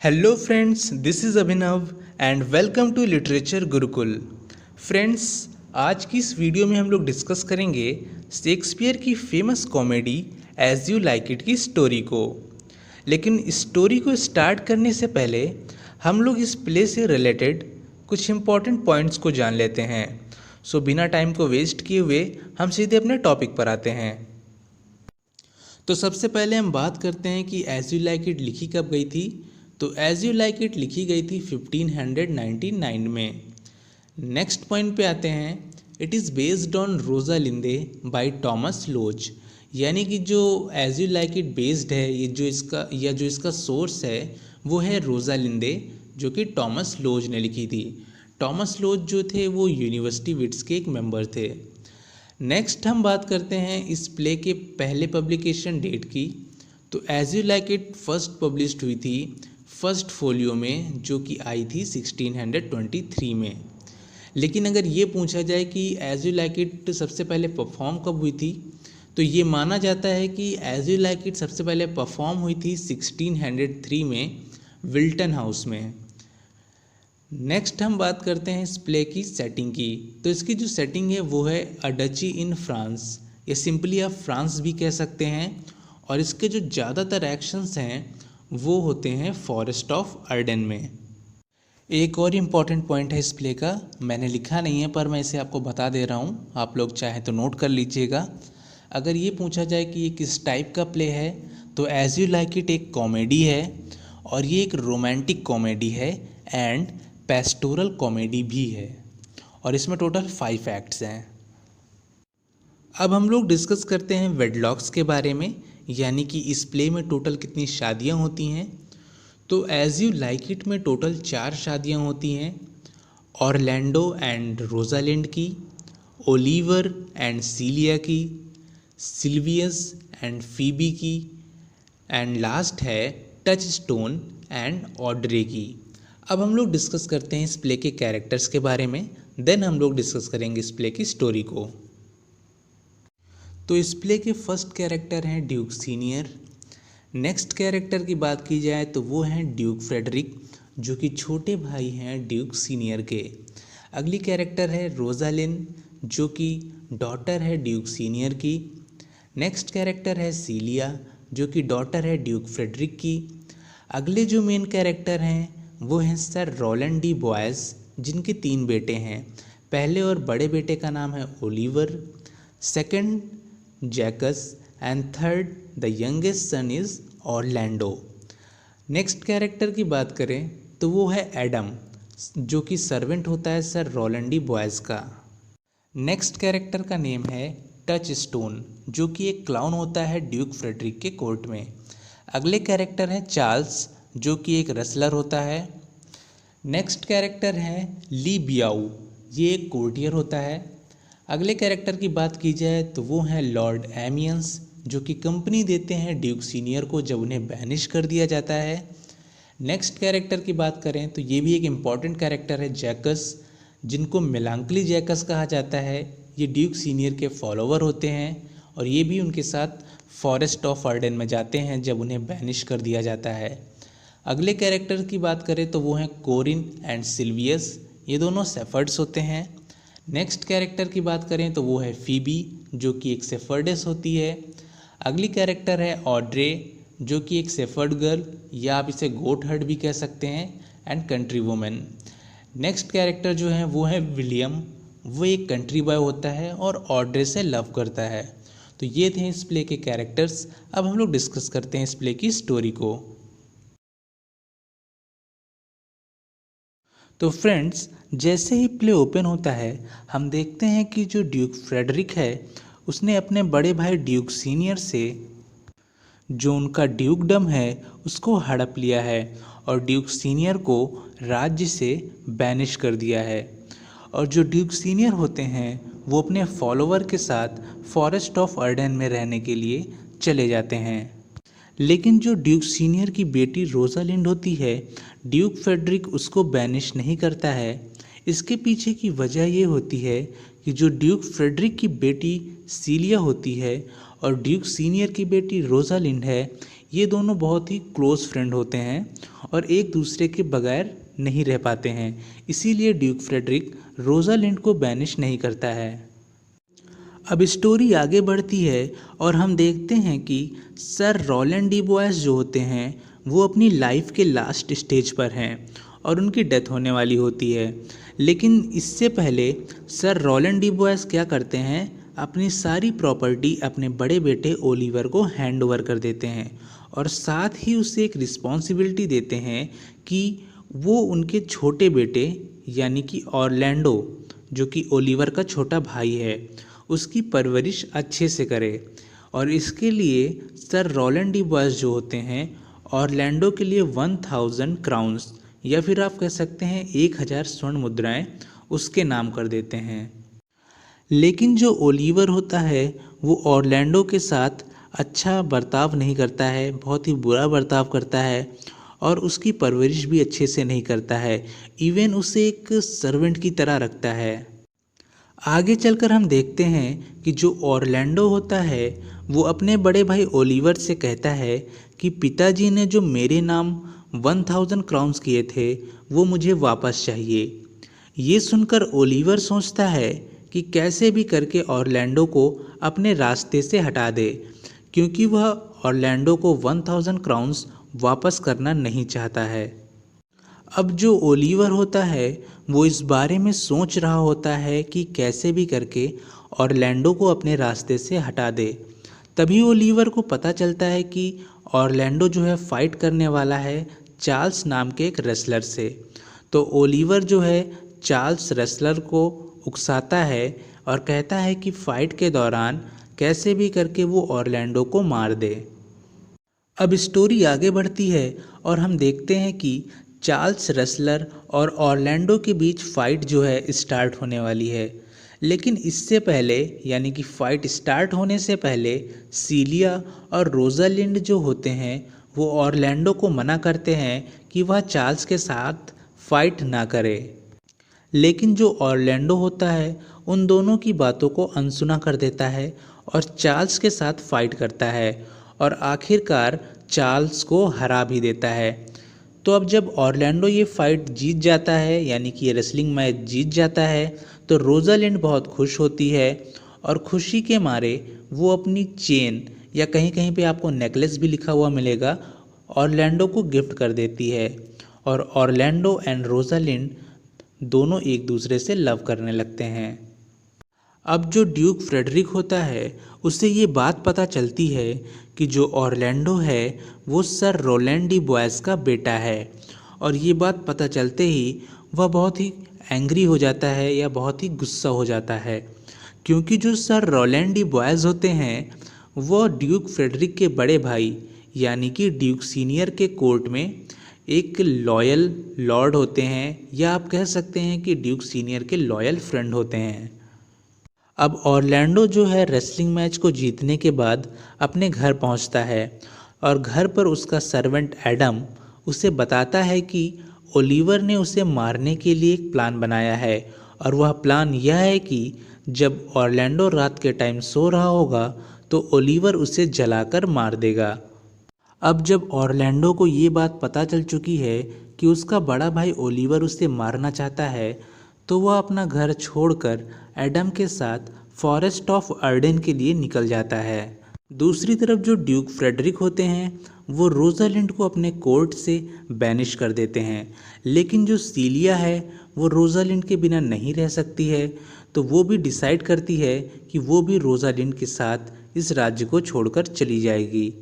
Hello friends, this is Abhinav and welcome to literature Gurukul. Friends, आज की इस वीडियो में हम लोग डिस्कस करेंगे शेक्सपियर की famous comedy as you like it की स्टोरी को। लेकिन स्टोरी को स्टार्ट करने से पहले हम लोग इस प्ले से रिलेटेड कुछ इम्पॉर्टेंट पॉइंट्स को जान लेते हैं। सो बिना टाइम को वेस्ट किए हुए हम सीधे अपने टॉपिक पर आते हैं। तो सबसे पहले हम बात करते हैं कि एज यू लाइक इट लिखी कब गई थी। तो एज यू लाइक इट लिखी गई थी 1599 में। नेक्स्ट पॉइंट पे आते हैं। इट इज़ बेस्ड ऑन रोजा लिंदे बाय टॉमस लोच। यानी कि जो as you like it based है, ये जो इसका सोर्स है वो है रोजा लिंदे, जो कि टॉमस लोच ने लिखी थी। टॉमस लोच जो थे वो यूनिवर्सिटी विट्स के एक मेंबर थे। नेक्स्ट हम बात करते हैं इस प्ले के पहले पब्लिकेशन डेट की। तो as you like it first published हुई थी फर्स्ट फोलियो में, जो कि आई थी 1623 में। लेकिन अगर ये पूछा जाए कि एज यू लाइक इट सबसे पहले परफॉर्म कब हुई थी, तो ये माना जाता है कि एज यू लाइक इट सबसे पहले परफॉर्म हुई थी 1603 में विल्टन हाउस में। नेक्स्ट हम बात करते हैं इस प्ले की सेटिंग की। तो इसकी जो सेटिंग है वो है अ डची इन फ्रांस, या सिंपली आप फ्रांस भी कह सकते हैं। और इसके जो ज़्यादातर एक्शंस हैं वो होते हैं फॉरेस्ट ऑफ अर्डेन में। एक और इम्पॉर्टेंट पॉइंट है इस प्ले का, मैंने लिखा नहीं है पर मैं इसे आपको बता दे रहा हूँ, आप लोग चाहें तो नोट कर लीजिएगा। अगर ये पूछा जाए कि ये किस टाइप का प्ले है, तो एज यू लाइक इट एक कॉमेडी है, और ये एक रोमांटिक कॉमेडी है एंड पेस्टोरल कॉमेडी भी है, और इसमें टोटल 5 एक्ट्स हैं। अब हम लोग डिस्कस करते हैं वेडलॉक्स के बारे में, यानी कि इस प्ले में टोटल कितनी शादियां होती हैं। तो एज यू लाइक इट में टोटल 4 शादियां होती हैं। ऑरलैंडो एंड रोजालिंड की, ओलिवर एंड सीलिया की, सिल्वियस एंड फीबी की, एंड लास्ट है टच स्टोन एंड ऑड्रे की। अब हम लोग डिस्कस करते हैं इस प्ले के कैरेक्टर्स के बारे में, देन हम लोग डिस्कस करेंगे इस प्ले की स्टोरी को। तो इस प्ले के फर्स्ट कैरेक्टर हैं ड्यूक सीनियर। नेक्स्ट कैरेक्टर की बात की जाए तो वो हैं ड्यूक फ्रेडरिक, जो कि छोटे भाई हैं ड्यूक सीनियर के। अगली कैरेक्टर है रोजालिन, जो कि डॉटर है ड्यूक सीनियर की। नेक्स्ट कैरेक्टर है सीलिया, जो कि डॉटर है ड्यूक फ्रेडरिक की। अगले जो मेन कैरेक्टर हैं वो हैं सर रोलैंड डी बॉयस, जिनके 3 बेटे हैं। पहले और बड़े बेटे का नाम है Oliver, second Jacques, and third the youngest son is Orlando. Next character की बात करें तो वो है एडम, जो कि सर्वेंट होता है सर रोलैंड डी बॉयस का। नेक्स्ट कैरेक्टर का नेम है टच स्टोन, जो कि एक क्लाउन होता है ड्यूक फ्रेडरिक के कोर्ट में। अगले कैरेक्टर है चार्ल्स, जो कि एक रेसलर होता है। नेक्स्ट कैरेक्टर है ली बियाऊ, ये एक कोर्टियर होता है। अगले कैरेक्टर की बात की जाए तो वो हैं लॉर्ड एमियंस, जो कि कंपनी देते हैं ड्यूक सीनियर को जब उन्हें बैनिश कर दिया जाता है। नेक्स्ट कैरेक्टर की बात करें तो ये भी एक इम्पॉर्टेंट कैरेक्टर है जैकस, जिनको मेलांकली जैकस कहा जाता है। ये ड्यूक सीनियर के फॉलोवर होते हैं, और ये भी उनके साथ फॉरेस्ट ऑफ अर्डेन में जाते हैं जब उन्हें बैनिश कर दिया जाता है। अगले कैरेक्टर की बात करें तो वो हैं कोरिन एंड सिल्वियस, ये दोनों सेफर्ड्स होते हैं। नेक्स्ट कैरेक्टर की बात करें तो वो है फीबी, जो कि एक सेफर्डेस होती है। अगली कैरेक्टर है ऑड्रे, जो कि एक सेफर्ड गर्ल, या आप इसे गोट हर्ड भी कह सकते हैं, and country women. Next character जो है वो है विलियम, वो एक कंट्री बॉय होता है और ऑड्रे से लव करता है। तो ये थे इस प्ले के कैरेक्टर्स। अब हम लोग डिस्कस करते हैं इस प्ले की स्टोरी को। तो फ्रेंड्स, जैसे ही प्ले ओपन होता है हम देखते हैं कि जो ड्यूक फ्रेडरिक है उसने अपने बड़े भाई ड्यूक सीनियर से जो उनका ड्यूकडम है उसको हड़प लिया है, और ड्यूक सीनियर को राज्य से बैनिश कर दिया है। और जो ड्यूक सीनियर होते हैं वो अपने फॉलोवर के साथ फॉरेस्ट ऑफ अर्डेन में रहने के लिए चले जाते हैं। लेकिन जो ड्यूक सीनियर की बेटी रोजालिंड होती है, ड्यूक फ्रेडरिक उसको बैनिश नहीं करता है। इसके पीछे की वजह ये होती है कि जो ड्यूक फ्रेडरिक की बेटी सीलिया होती है और ड्यूक सीनियर की बेटी रोजालिंड है, ये दोनों बहुत ही क्लोज फ्रेंड होते हैं और एक दूसरे के बगैर नहीं रह पाते हैं। इसीलिए ड्यूक फ्रेडरिक रोजालिंड को बैनिश नहीं करता है। अब स्टोरी आगे बढ़ती है और हम देखते हैं कि सर रोलैंड डी बोयस जो होते हैं वो अपनी लाइफ के लास्ट स्टेज पर हैं और उनकी डेथ होने वाली होती है। लेकिन इससे पहले सर रोलैंड डी बोयस क्या करते हैं, अपनी सारी प्रॉपर्टी अपने बड़े बेटे ओलिवर को हैंड ओवर कर देते हैं और साथ ही उसे एक रिस्पॉन्सिबिलिटी देते हैं कि वो उनके छोटे बेटे यानी कि ऑरलैंडो, जो कि ओलिवर का छोटा भाई है, उसकी परवरिश अच्छे से करे। और इसके लिए सर रोलैंड डी बोयस जो होते हैं ऑरलैंडो के लिए 1000 क्राउन्स या फिर आप कह सकते हैं 1000 स्वर्ण मुद्राएं उसके नाम कर देते हैं। लेकिन जो ओलिवर होता है वो ऑरलैंडो के साथ अच्छा बर्ताव नहीं करता है, बहुत ही बुरा बर्ताव करता है और उसकी परवरिश भी अच्छे से नहीं करता है, इवन उसे एक सर्वेंट की तरह रखता है। आगे चलकर हम देखते हैं कि जो ऑरलैंडो होता है वो अपने बड़े भाई ओलिवर से कहता है कि पिताजी ने जो मेरे नाम 1000 क्राउन्स किए थे वो मुझे वापस चाहिए। ये सुनकर ओलिवर सोचता है कि कैसे भी करके ऑरलैंडो को अपने रास्ते से हटा दे, क्योंकि वह ऑरलैंडो को 1000 क्राउन्स वापस करना नहीं चाहता है। अब जो ओलिवर होता है वो इस बारे में सोच रहा होता है कि कैसे भी करके ऑरलैंडो को अपने रास्ते से हटा दे। तभी ओलिवर को पता चलता है कि ऑरलैंडो जो है फाइट करने वाला है चार्ल्स नाम के एक रेसलर से। तो ओलिवर जो है चार्ल्स रेसलर को उकसाता है और कहता है कि फाइट के दौरान कैसे भी करके वो ऑरलैंडो को मार दे। अब स्टोरी आगे बढ़ती है और हम देखते हैं कि चार्ल्स रेसलर और ऑरलैंडो के बीच फ़ाइट जो है स्टार्ट होने वाली है। लेकिन इससे पहले यानी कि फ़ाइट स्टार्ट होने से पहले सीलिया और रोजालिंड जो होते हैं वो ऑरलैंडो को मना करते हैं कि वह चार्ल्स के साथ फ़ाइट ना करे। लेकिन जो ऑरलैंडो होता है उन दोनों की बातों को अनसुना कर देता है और चार्ल्स के साथ फ़ाइट करता है और आखिरकार चार्ल्स को हरा भी देता है। तो अब जब ऑरलैंडो ये फ़ाइट जीत जाता है यानी कि ये रेसलिंग मैच जीत जाता है तो रोजालिंड बहुत खुश होती है और खुशी के मारे वो अपनी चेन या कहीं कहीं पे आपको नेकलेस भी लिखा हुआ मिलेगा ऑरलैंडो को गिफ्ट कर देती है। और ऑरलैंडो एंड रोजालिंड दोनों एक दूसरे से लव करने लगते हैं। अब जो ड्यूक फ्रेडरिक होता है उसे ये बात पता चलती है कि जो ऑरलैंडो है वो सर रोलैंड डी बोयस का बेटा है और ये बात पता चलते ही वह बहुत ही एंग्री हो जाता है या बहुत ही गुस्सा हो जाता है, क्योंकि जो सर रोलैंड डी बोयस होते हैं वो ड्यूक फ्रेडरिक के बड़े भाई यानी कि ड्यूक सीनियर के कोर्ट में एक लॉयल लॉर्ड होते हैं, या आप कह सकते हैं कि ड्यूक सीनियर के लॉयल फ्रेंड होते हैं। अब ऑरलैंडो जो है रेसलिंग मैच को जीतने के बाद अपने घर पहुंचता है और घर पर उसका सर्वेंट एडम उसे बताता है कि ओलिवर ने उसे मारने के लिए एक प्लान बनाया है और वह प्लान यह है कि जब ऑरलैंडो रात के टाइम सो रहा होगा तो ओलिवर उसे जलाकर मार देगा। अब जब ऑरलैंडो को ये बात पता चल चुकी है कि उसका बड़ा भाई ओलिवर उसे मारना चाहता है तो वह अपना घर छोड़कर एडम के साथ फॉरेस्ट ऑफ अर्डेन के लिए निकल जाता है। दूसरी तरफ जो ड्यूक फ्रेडरिक होते हैं वो रोजालिंड को अपने कोर्ट से बैनिश कर देते हैं, लेकिन जो सीलिया है वो रोजालिंड के बिना नहीं रह सकती है, तो वो भी डिसाइड करती है कि वो भी रोजालिंड के साथ इस राज्य को छोड़कर चली जाएगी।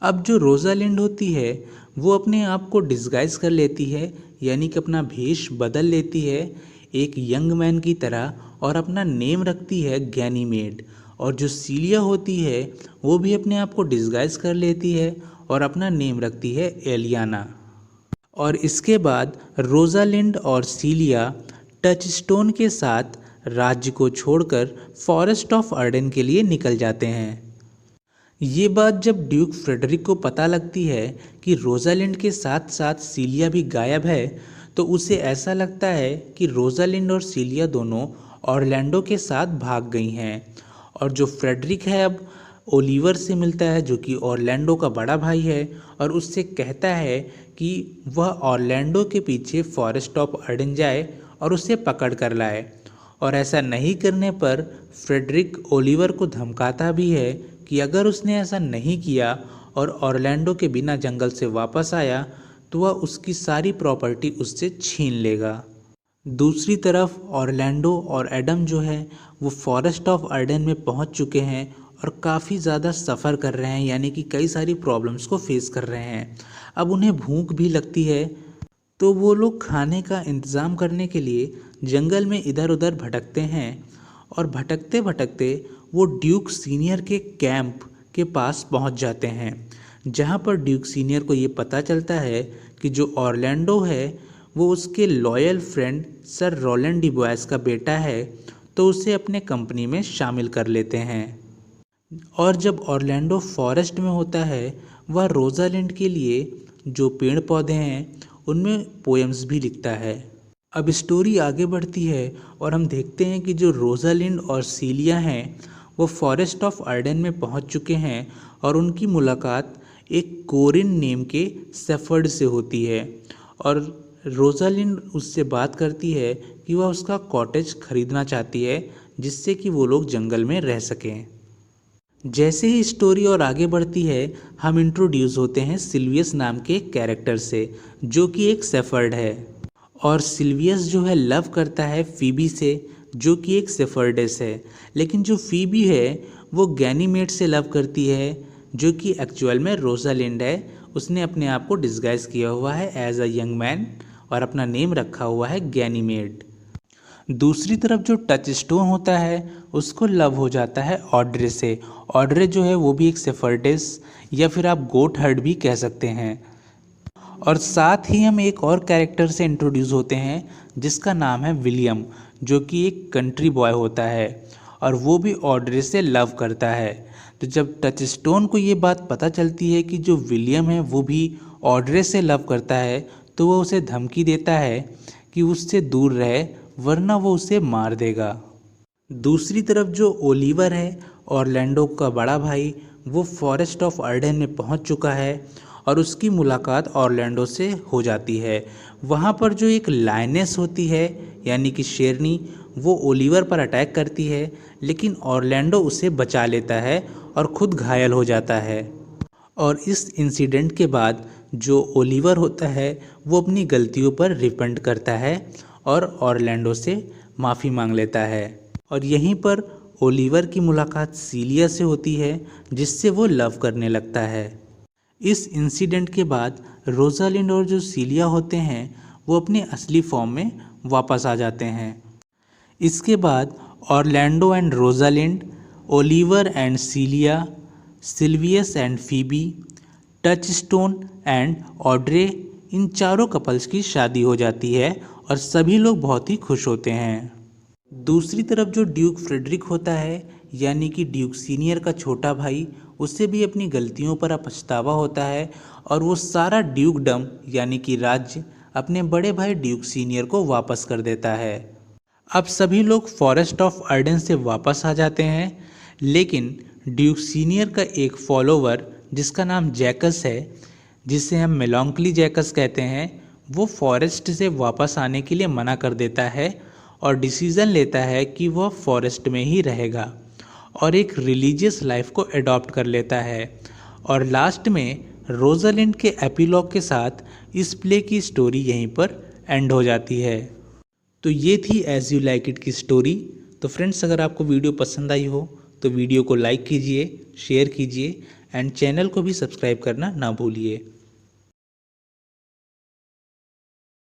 अब जो रोजालिंड होती है वो अपने आप को डिस्गाइज कर लेती है यानी कि अपना भेष बदल लेती है एक यंग मैन की तरह और अपना नेम रखती है गैनीमेड। और जो सीलिया होती है वो भी अपने आप को डिस्गाइज कर लेती है और अपना नेम रखती है एलियाना। और इसके बाद रोजालिंड और सीलिया टचस्टोन के साथ राज्य को छोड़कर फॉरेस्ट ऑफ अर्डेन के लिए निकल जाते हैं। ये बात जब ड्यूक फ्रेडरिक को पता लगती है कि रोजालिंड के साथ साथ सीलिया भी गायब है तो उसे ऐसा लगता है कि रोजालिंड और सीलिया दोनों ऑरलैंडो के साथ भाग गई हैं। और जो फ्रेडरिक है अब ओलिवर से मिलता है जो कि ऑरलैंडो का बड़ा भाई है और उससे कहता है कि वह ऑरलैंडो के पीछे फॉरेस्ट ऑफ अर्डेन जाए और उसे पकड़ कर लाए। और ऐसा नहीं करने पर फ्रेडरिक ओलिवर को धमकाता भी है कि अगर उसने ऐसा नहीं किया और ऑरलैंडो के बिना जंगल से वापस आया तो वह उसकी सारी प्रॉपर्टी उससे छीन लेगा। दूसरी तरफ ऑरलैंडो और एडम जो है वो फॉरेस्ट ऑफ अर्डेन में पहुंच चुके हैं और काफ़ी ज़्यादा सफ़र कर रहे हैं, यानी कि कई सारी प्रॉब्लम्स को फेस कर रहे हैं। अब उन्हें भूख भी लगती है तो वो लोग खाने का इंतज़ाम करने के लिए जंगल में इधर उधर भटकते हैं और भटकते भटकते वो ड्यूक सीनियर के कैंप के पास पहुंच जाते हैं, जहां पर ड्यूक सीनियर को ये पता चलता है कि जो ऑरलैंडो है वो उसके लॉयल फ्रेंड सर रोलैंड डिबॉयस का बेटा है, तो उसे अपने कंपनी में शामिल कर लेते हैं। और जब ऑरलैंडो फॉरेस्ट में होता है वह रोजालिंड के लिए जो पेड़ पौधे हैं उनमें पोएम्स भी लिखता है। अब स्टोरी आगे बढ़ती है और हम देखते हैं कि जो रोजालिंड और सीलिया हैं वो फॉरेस्ट ऑफ अर्डेन में पहुंच चुके हैं और उनकी मुलाकात एक कोरिन नेम के शेफर्ड से होती है और रोजालिंड उससे बात करती है कि वह उसका कॉटेज खरीदना चाहती है जिससे कि वो लोग जंगल में रह सकें। जैसे ही स्टोरी और आगे बढ़ती है हम इंट्रोड्यूस होते हैं सिल्वियस नाम के कैरेक्टर से जो कि एक शेफर्ड है और सिल्वियस जो है लव करता है फीबी से जो कि एक शेफर्डेस है, लेकिन जो फीबी है वो गैनीमेड से लव करती है जो कि एक्चुअल में रोजालिंड है। उसने अपने आप को डिस्गाइज किया हुआ है एज अ यंग मैन और अपना नेम रखा हुआ है गैनीमेड। दूसरी तरफ जो टच स्टोन होता है उसको लव हो जाता है ऑड्रे से। ऑड्रे जो है वो भी एक शेफर्डेस या फिर आप गोट हर्ड भी कह सकते हैं। और साथ ही हम एक और कैरेक्टर से इंट्रोड्यूस होते हैं जिसका नाम है विलियम, जो कि एक कंट्री बॉय होता है और वो भी ऑड्रे से लव करता है। तो जब टच स्टोन को ये बात पता चलती है कि जो विलियम है वो भी ऑड्रे से लव करता है तो वो उसे धमकी देता है कि उससे दूर रहे वरना वो उसे मार देगा। दूसरी तरफ जो ओलिवर है ऑरलैंडो का बड़ा भाई वो फॉरेस्ट ऑफ अर्डेन में पहुंच चुका है और उसकी मुलाकात ऑरलैंडो से हो जाती है। वहां पर जो एक लायनेस होती है यानी कि शेरनी वो ओलिवर पर अटैक करती है, लेकिन ऑरलैंडो उसे बचा लेता है और खुद घायल हो जाता है। और इस इंसिडेंट के बाद जो ओलिवर होता है वो अपनी गलतियों पर रिपेंट करता है और ऑरलैंडो से माफ़ी मांग लेता है। और यहीं पर ओलिवर की मुलाकात सीलिया से होती है जिससे वो लव करने लगता है। इस इंसिडेंट के बाद रोजालिंड और जो सीलिया होते हैं वो अपने असली फॉर्म में वापस आ जाते हैं। इसके बाद Orlando and Rosalind, Oliver and Celia, Silvius and Phoebe, Touchstone and Audrey, इन चारों कपल्स की शादी हो जाती है और सभी लोग बहुत ही खुश होते हैं। दूसरी तरफ जो ड्यूक फ्रेडरिक होता है यानी कि ड्यूक सीनियर का छोटा भाई, उससे भी अपनी गलतियों पर पछतावा होता है और वो सारा ड्यूकडम यानी कि राज्य अपने बड़े भाई ड्यूक सीनियर को वापस कर देता है। अब सभी लोग फॉरेस्ट ऑफ अर्डेन से वापस आ जाते हैं, लेकिन ड्यूक सीनियर का एक फॉलोवर जिसका नाम जैकस है, जिसे हम मेलॉन्कली जैकस कहते हैं, वो फॉरेस्ट से वापस आने के लिए मना कर देता है और डिसीज़न लेता है कि वह फॉरेस्ट में ही रहेगा और एक रिलीजियस लाइफ को एडॉप्ट कर लेता है। और लास्ट में रोजालिंड के एपिलॉग के साथ इस प्ले की स्टोरी यहीं पर एंड हो जाती है। तो ये थी एज यू लाइक इट की स्टोरी। तो फ्रेंड्स, अगर आपको वीडियो पसंद आई हो तो वीडियो को लाइक कीजिए, शेयर कीजिए एंड चैनल को भी सब्सक्राइब करना ना भूलिए।